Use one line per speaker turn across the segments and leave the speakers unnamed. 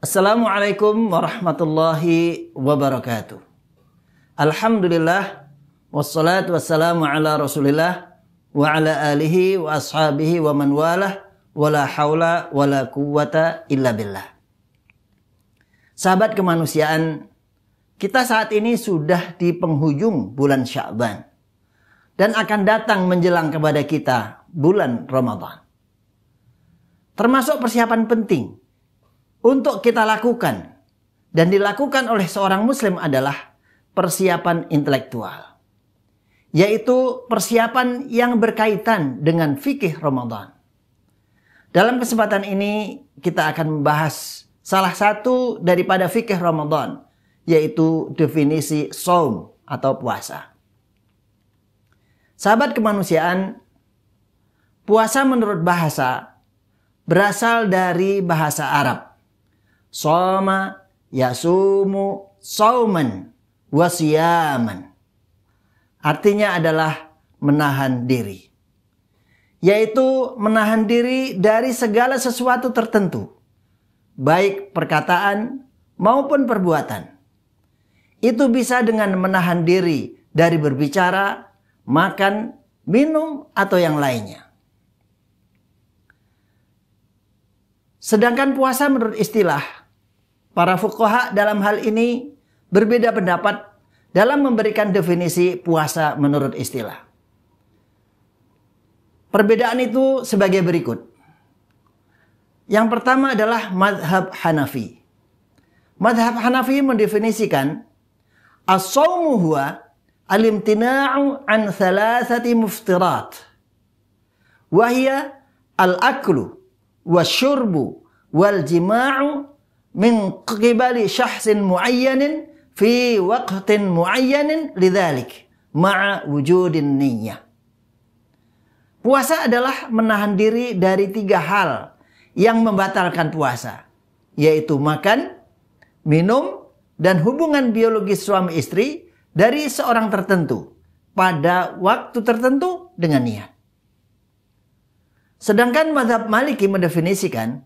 Assalamualaikum warahmatullahi wabarakatuh. Alhamdulillah, wassalatu wassalamu ala rasulillah wa ala alihi wa ashabihi wa man walah, wa la hawla wa la quwwata illa billah. Sahabat kemanusiaan, kita saat ini sudah di penghujung bulan Sya'ban dan akan datang menjelang kepada kita bulan Ramadan. Termasuk persiapan penting untuk kita lakukan dan dilakukan oleh seorang muslim adalah persiapan intelektual, yaitu persiapan yang berkaitan dengan fikih Ramadan. Dalam kesempatan ini kita akan membahas salah satu daripada fikih Ramadan, yaitu definisi shaum atau puasa. Sahabat kemanusiaan, puasa menurut bahasa berasal dari bahasa Arab. Shoma, yasumu, shauman, wasiyaman. Artinya adalah menahan diri. Yaitu menahan diri dari segala sesuatu tertentu. Baik perkataan maupun perbuatan. Itu bisa dengan menahan diri dari berbicara, makan, minum, atau yang lainnya. Sedangkan puasa menurut istilah, para fuqaha dalam hal ini berbeda pendapat dalam memberikan definisi puasa menurut istilah. Perbedaan itu sebagai berikut. Yang pertama adalah madhab Hanafi. Madhab Hanafi mendefinisikan as-shaumu huwa al-imtina'u an thalathati muftirat. Wahia al-aklu wasyurbu wal jima'u min qibali syahsin muayyanin fi waqtin muayyanin lidzalik ma'a wujudin niyyah. Puasa adalah menahan diri dari 3 hal yang membatalkan puasa, yaitu makan, minum, dan hubungan biologis suami istri dari seorang tertentu pada waktu tertentu dengan niat. Sedangkan mazhab Maliki mendefinisikan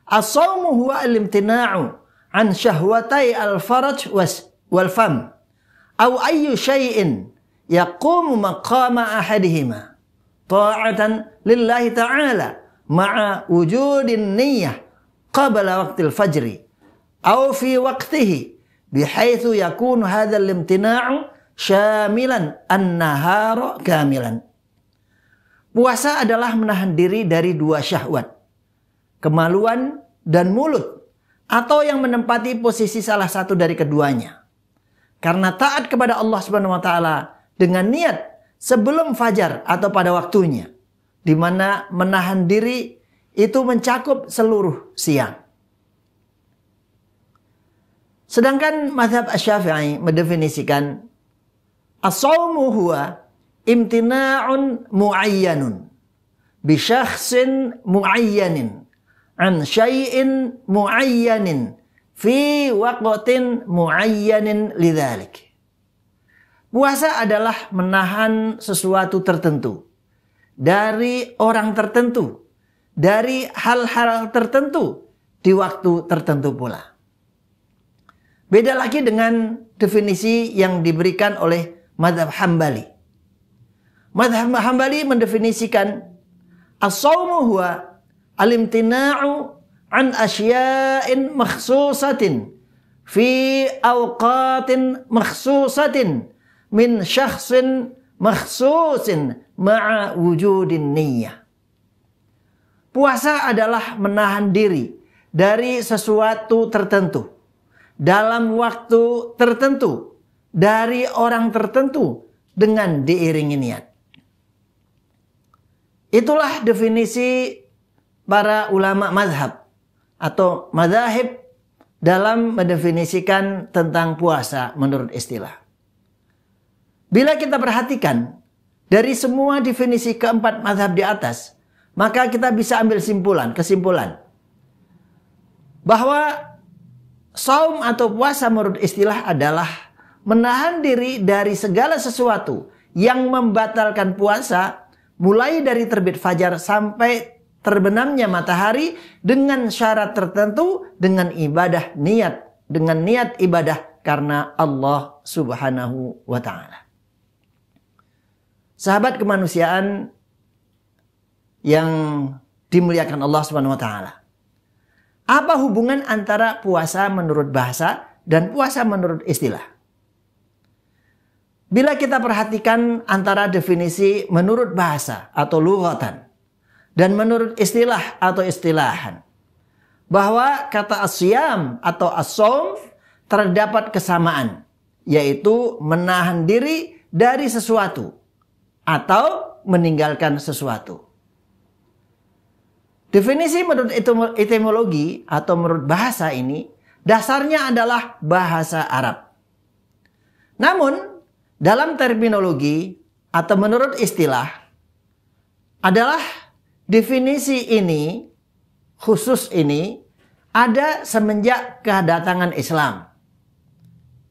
as-shaumu huwa al-imtina'u an syahwatai al-faraj wal fam aw ayyu syai'in yaqumu maqama ahadihima ta'atan lillahi ta'ala ma'a wujudin niyyah qabla waqtil fajri aw fi waqtihi bihaitsu yakunu hadzal imtina'u syamilan an-nahara kamilan. Puasa adalah menahan diri dari 2 syahwat, kemaluan dan mulut, atau yang menempati posisi salah satu dari keduanya. Karena taat kepada Allah Subhanahu wa taala dengan niat sebelum fajar atau pada waktunya, di mana menahan diri itu mencakup seluruh siang. Sedangkan mazhab Asy-Syafi'i mendefinisikan as-shaumu huwa imtina'un mu'ayyanun bi syakhsin mu'ayyanin an syai'in mu'ayyanin fi waqtin mu'ayyanin lidzalik. Puasa adalah menahan sesuatu tertentu dari orang tertentu, dari hal-hal tertentu di waktu tertentu pula. Beda lagi dengan definisi yang diberikan oleh mazhab Hambali. Mazhab Hambali mendefinisikan as-shaumu huwa al-imtina'u an asya'in makhsusatin fi awqatin makhsusatin min syakhsin makhsusin ma'a wujudin niyyah. Puasa adalah menahan diri dari sesuatu tertentu dalam waktu tertentu dari orang tertentu dengan diiringi niat. Itulah definisi para ulama mazhab atau mazahib dalam mendefinisikan tentang puasa menurut istilah. Bila kita perhatikan dari semua definisi keempat mazhab di atas, maka kita bisa ambil kesimpulan bahwa shaum atau puasa menurut istilah adalah menahan diri dari segala sesuatu yang membatalkan puasa mulai dari terbit fajar sampai terbenamnya matahari dengan syarat tertentu, dengan niat ibadah karena Allah Subhanahu wa ta'ala. Sahabat kemanusiaan yang dimuliakan Allah Subhanahu wa ta'ala. Apa hubungan antara puasa menurut bahasa dan puasa menurut istilah? Bila kita perhatikan antara definisi menurut bahasa atau lughatan dan menurut istilah atau istilahan, bahwa kata asyam atau as-shaum terdapat kesamaan, yaitu menahan diri dari sesuatu atau meninggalkan sesuatu. Definisi menurut etimologi atau menurut bahasa ini dasarnya adalah bahasa Arab. Namun dalam terminologi atau menurut istilah adalah definisi ini, khusus ini ada semenjak kedatangan Islam.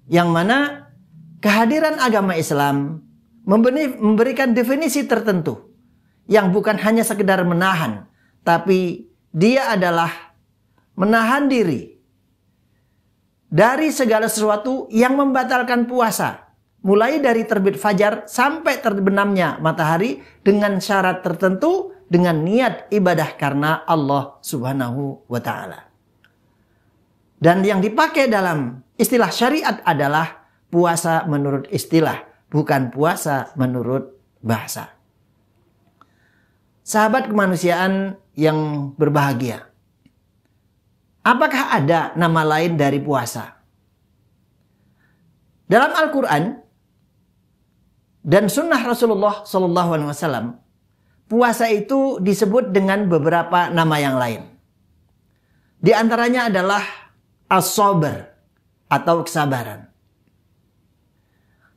Yang mana kehadiran agama Islam memberikan definisi tertentu yang bukan hanya sekedar menahan, tapi dia adalah menahan diri dari segala sesuatu yang membatalkan puasa. Mulai dari terbit fajar sampai terbenamnya matahari dengan syarat tertentu, dengan niat ibadah karena Allah Subhanahu wa ta'ala. Dan yang dipakai dalam istilah syariat adalah puasa menurut istilah, bukan puasa menurut bahasa. Sahabat kemanusiaan yang berbahagia, apakah ada nama lain dari puasa? Dalam Al-Quran dan sunnah Rasulullah SAW, puasa itu disebut dengan beberapa nama yang lain. Di antaranya adalah as-sabr atau kesabaran.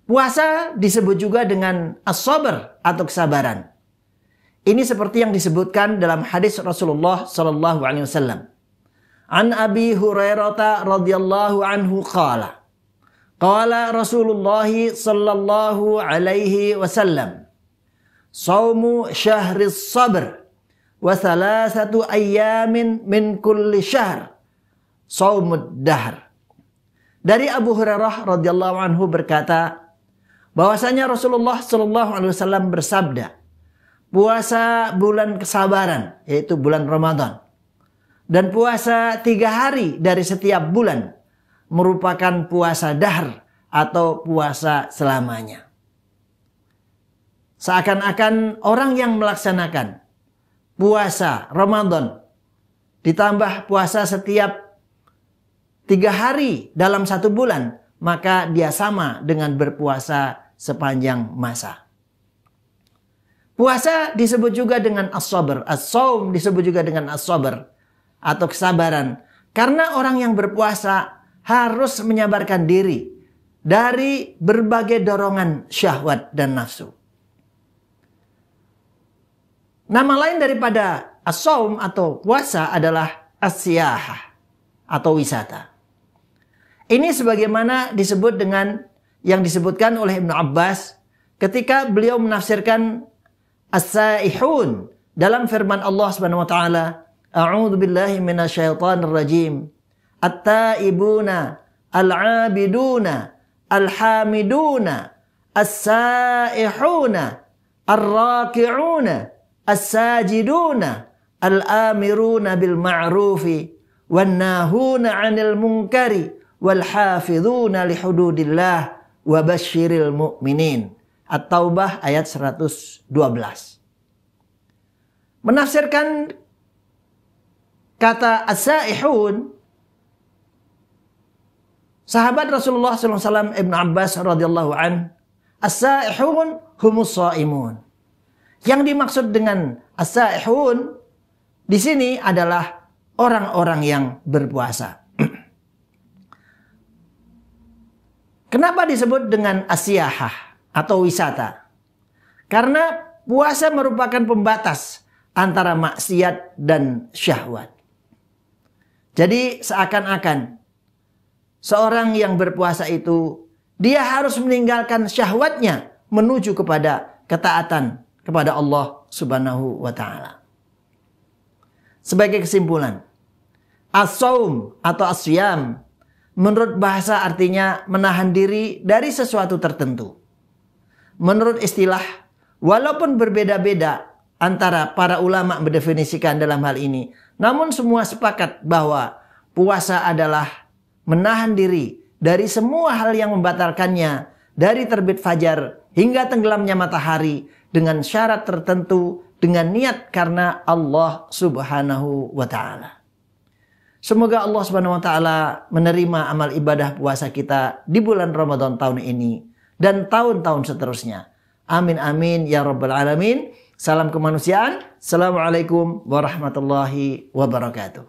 Puasa disebut juga dengan as-sabr atau kesabaran. Ini seperti yang disebutkan dalam hadis Rasulullah SAW. An Abi Hurairah radhiyallahu anhu qala Rasulullah sallallahu alaihi wasallam, Saumu syahris sabr wa thalathatu ayyamin min kulli syahr saumud dahr. Dari Abu Hurairah radhiyallahu anhu berkata bahwasanya Rasulullah sallallahu alaihi wasallam bersabda, puasa bulan kesabaran, yaitu bulan Ramadan, dan puasa 3 hari dari setiap bulan merupakan puasa dahr atau puasa selamanya. Seakan-akan orang yang melaksanakan puasa Ramadan ditambah puasa setiap 3 hari dalam 1 bulan, maka dia sama dengan berpuasa sepanjang masa. Puasa disebut juga dengan as-sabr. As-shaum disebut juga dengan as-sabr atau kesabaran. Karena orang yang berpuasa harus menyabarkan diri dari berbagai dorongan syahwat dan nafsu. Nama lain daripada as-shaum atau puasa adalah as-siyahah atau wisata. Ini sebagaimana disebut dengan yang disebutkan oleh Ibnu Abbas ketika beliau menafsirkan as-saihun dalam firman Allah Subhanahu wa taala, a'udzu billahi minasyaitonir rajim, at-taibuna al-'abiduna al-hamiduna as-saihuna ar-raki'una as-sajiduna al-amiruna bil ma'rufi wan nahuna 'anil munkari wal hafizuna li hududillah wa basyiril mu'minin. At-Taubah ayat 112. Menafsirkan kata as-saihun, sahabat Rasulullah SAW Ibnu Abbas radhiyallahu an, as-saihun humus shaimun. Yang dimaksud dengan as-saihun di sini adalah orang-orang yang berpuasa. Kenapa disebut dengan as-siyahah atau wisata? Karena puasa merupakan pembatas antara maksiat dan syahwat. Jadi seakan-akan seorang yang berpuasa itu dia harus meninggalkan syahwatnya menuju kepada ketaatan kepada Allah Subhanahu wa ta'ala. Sebagai kesimpulan, as-saum atau as-siyam menurut bahasa artinya menahan diri dari sesuatu tertentu. Menurut istilah, walaupun berbeda-beda antara para ulama mendefinisikan dalam hal ini, namun semua sepakat bahwa puasa adalah menahan diri dari semua hal yang membatalkannya, dari terbit fajar hingga tenggelamnya matahari dengan syarat tertentu, dengan niat karena Allah Subhanahu wa ta'ala. Semoga Allah Subhanahu wa ta'ala menerima amal ibadah puasa kita di bulan Ramadan tahun ini dan tahun-tahun seterusnya. Amin amin ya rabbal alamin. Salam kemanusiaan. Assalamualaikum warahmatullahi wabarakatuh.